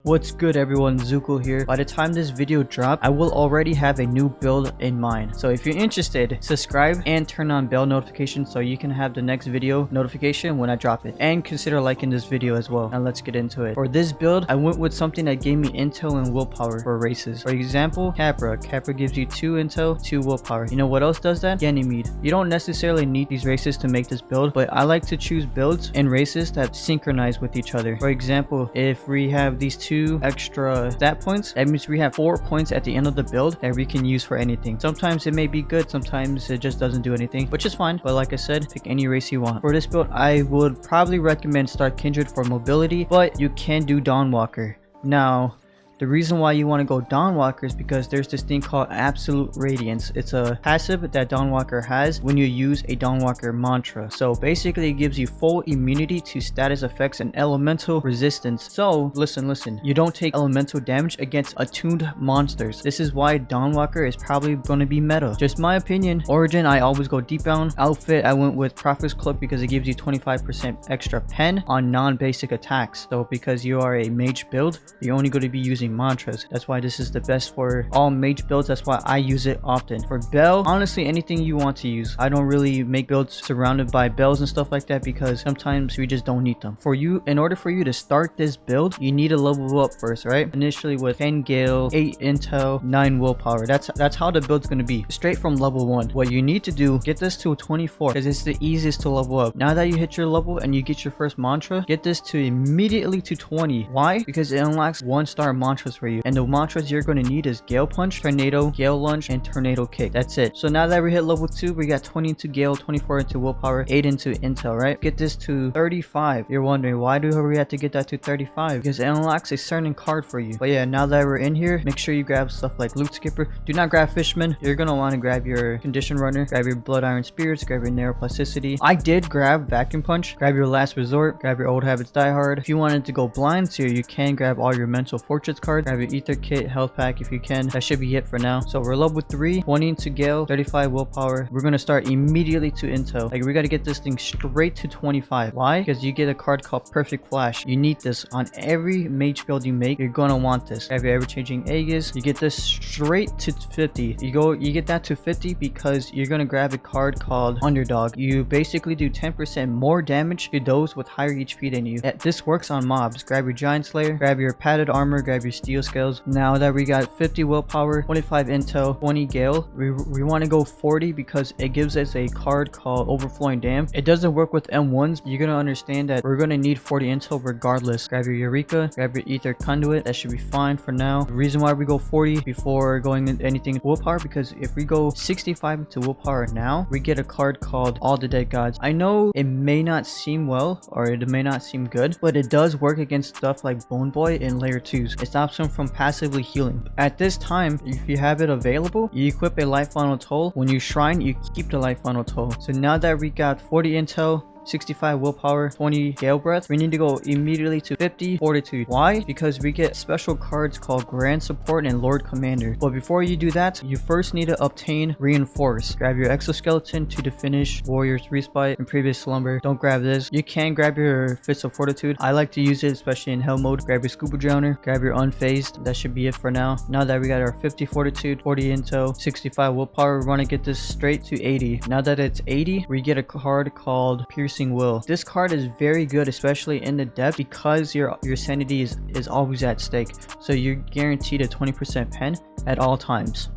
What's good everyone, zuukle here. By the time this video drops, I will already have a new build in mind. So if you're interested, subscribe and turn on bell notifications so you can have the next video notification when I drop it. And consider liking this video as well. Now let's get into it. For this build, I went with something that gave me intel and willpower for races. For example, Capra. Capra gives you 2 intel, 2 willpower. You know what else does that? Ganymede. You don't necessarily need these races to make this build, but I like to choose builds and races that synchronize with each other. For example, if we have these 2 extra stat points, that means we have 4 points at the end of the build that we can use for anything. Sometimes it may be good, sometimes it just doesn't do anything, which is fine. But like I said, pick any race you want. For this build, I would probably recommend start Kindred for mobility, but you can do Dawnwalker. Now, the reason why you want to go Dawnwalker is because there's this thing called Absolute Radiance. It's a passive that Dawnwalker has when you use a Dawnwalker mantra. So basically it gives you full immunity to status effects and elemental resistance. So listen, you don't take elemental damage against attuned monsters. This is why Dawnwalker is probably going to be meta. Just my opinion. Origin, I always go deep down. Outfit, I went with Prophet's Cloak because it gives you 25% extra pen on non-basic attacks. So because you are a mage build, you're only going to be using mantras. That's why this is the best for all mage builds. That's why I use it often. For bell, honestly, anything you want to use. I don't really make builds surrounded by bells and stuff like that because sometimes we just don't need them. For you, in order for you to start this build, you need to level up first, right? Initially with 10 gale, 8 intel, 9 willpower. That's how the build's going to be. Straight from level 1. What you need to do, get this to 24 because it's the easiest to level up. Now that you hit your level and you get your first mantra, get this to immediately to 20. Why? Because it unlocks 1-star mantras for you, and the mantras you're going to need is Gale Punch, Tornado, Gale Lunge, and Tornado Kick. That's it. So now that we hit level 2, we got 20 into Gale, 24 into willpower, 8 into intel, right? Get this to 35. You're wondering, why do we have to get that to 35? Because it unlocks a certain card for you. But yeah, now that we're in here, make sure you grab stuff like Loot Skipper. Do not grab Fishman. You're going to want to grab your Condition Runner, grab your Blood Iron Spirits, grab your Neuroplasticity. I did grab Vacuum Punch, grab your Last Resort, grab your Old Habits Die Hard. If you wanted to go blinds here, you can grab all your Mental Fortress cards, grab your Ether Kit, Health Pack if you can. That should be it for now. So we're level 3, 20 into Gale, 35 willpower. We're going to start immediately to intel. Like, we got to get this thing straight to 25. Why? Because you get a card called Perfect Flash. You need this on every mage build you make. You're going to want this. Have your ever-changing Aegis. You get this straight to 50. You get that to 50 because you're going to grab a card called Underdog. You basically do 10% more damage to those with higher HP than you. This works on mobs. Grab your Giant Slayer, grab your Padded Armor, grab your Steel Scales. Now that we got 50 willpower, 25 intel, 20 gale, we want to go 40 because it gives us a card called Overflowing Dam. It doesn't work with M1s. You're going to understand that we're going to need 40 intel regardless. Grab your Eureka, grab your Ether Conduit. That should be fine for now. The reason why we go 40 before going into anything willpower, because if we go 65 to willpower now, we get a card called All the Dead Gods. I know it may not seem well, or it may not seem good, but it does work against stuff like Bone Boy and layer 2s. It stops them from passively healing. At this time, if you have it available, you equip a life funnel toll. When you shrine, you keep the life funnel toll. So now that we got 40 intel, 65 willpower, 20 gale breath, we need to go immediately to 50 fortitude. Why? Because we get special cards called Grand Support and Lord Commander. But before you do that, you first need to obtain Reinforce. Grab your exoskeleton to the finish, Warrior's Respite, and Previous Slumber. Don't grab this. You can grab your Fist of Fortitude. I like to use it especially in hell mode. Grab your Scuba Drowner, grab your Unfazed. That should be it for now. Now that we got our 50 fortitude, 40 intel, 65 willpower, we want to get this straight to 80. Now that it's 80, we get a card called Piercing Will. This card is very good, especially in the depth, because your sanity is always at stake. So you're guaranteed a 20% pen at all times.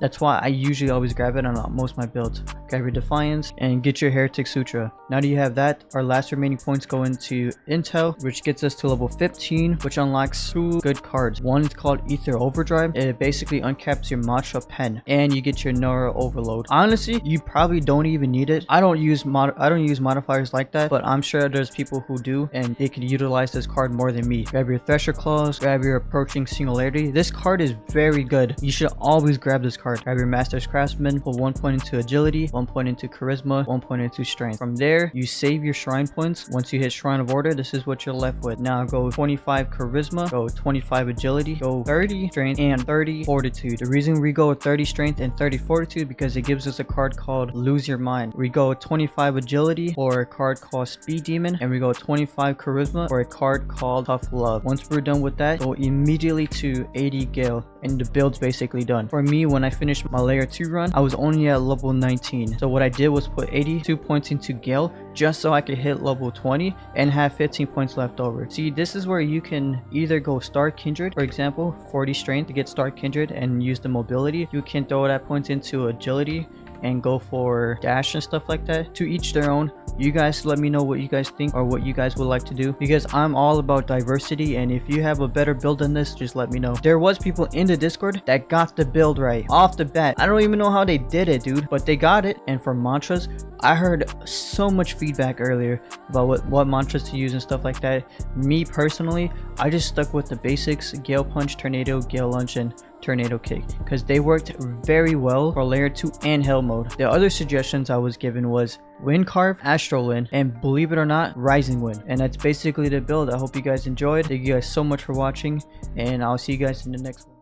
That's why I usually always grab it on most of my builds. Grab your Defiance and get your Heretic Sutra. Now that you have that, our last remaining points go into Intel, which gets us to level 15, which unlocks 2 good cards. One is called Ether Overdrive. It basically uncaps your Mantra pen, and you get your Nora Overload. Honestly, you probably don't even need it. I don't use modifiers like that, but I'm sure there's people who do, and they could utilize this card more than me. Grab your Thresher Claws, grab your Approaching Singularity. This card is very good. You should always grab this card. card. Grab your Master's Craftsman, put 1 point into agility, 1 point into charisma, 1 point into strength. From there, you save your shrine points. Once you hit Shrine of Order, this is what you're left with. Now go 25 charisma, go 25 agility, go 30 strength, and 30 fortitude. The reason we go with 30 strength and 30 fortitude because it gives us a card called Lose Your Mind. We go 25 agility for a card called Speed Demon, and we go 25 charisma for a card called Tough Love. Once we're done with that, go immediately to 80 Gale, and the build's basically done. For me, when I finished my layer 2 run, I was only at level 19. So what I did was put 82 points into Gale just so I could hit level 20 and have 15 points left over. See, this is where you can either go Star Kindred, for example, 40 strength to get Star Kindred and use the mobility. You can throw that points into agility and go for dash and stuff like that. To each their own. You guys let me know what you guys think or what you guys would like to do, because I'm all about diversity, and if you have a better build than this, just let me know. There was people in the Discord that got the build right off the bat. I don't even know how they did it, dude, but they got it. And for mantras, I heard so much feedback earlier about what mantras to use and stuff like that. Me personally, I just stuck with the basics: Gale Punch, Tornado, Gale Lunge, and Tornado Kick, because they worked very well for layer 2 and hell mode. The other suggestions I was given was Wind Carve, Astral Wind, and believe it or not, Rising Wind. And that's basically the build. I hope you guys enjoyed. Thank you guys so much for watching, and I'll see you guys in the next one.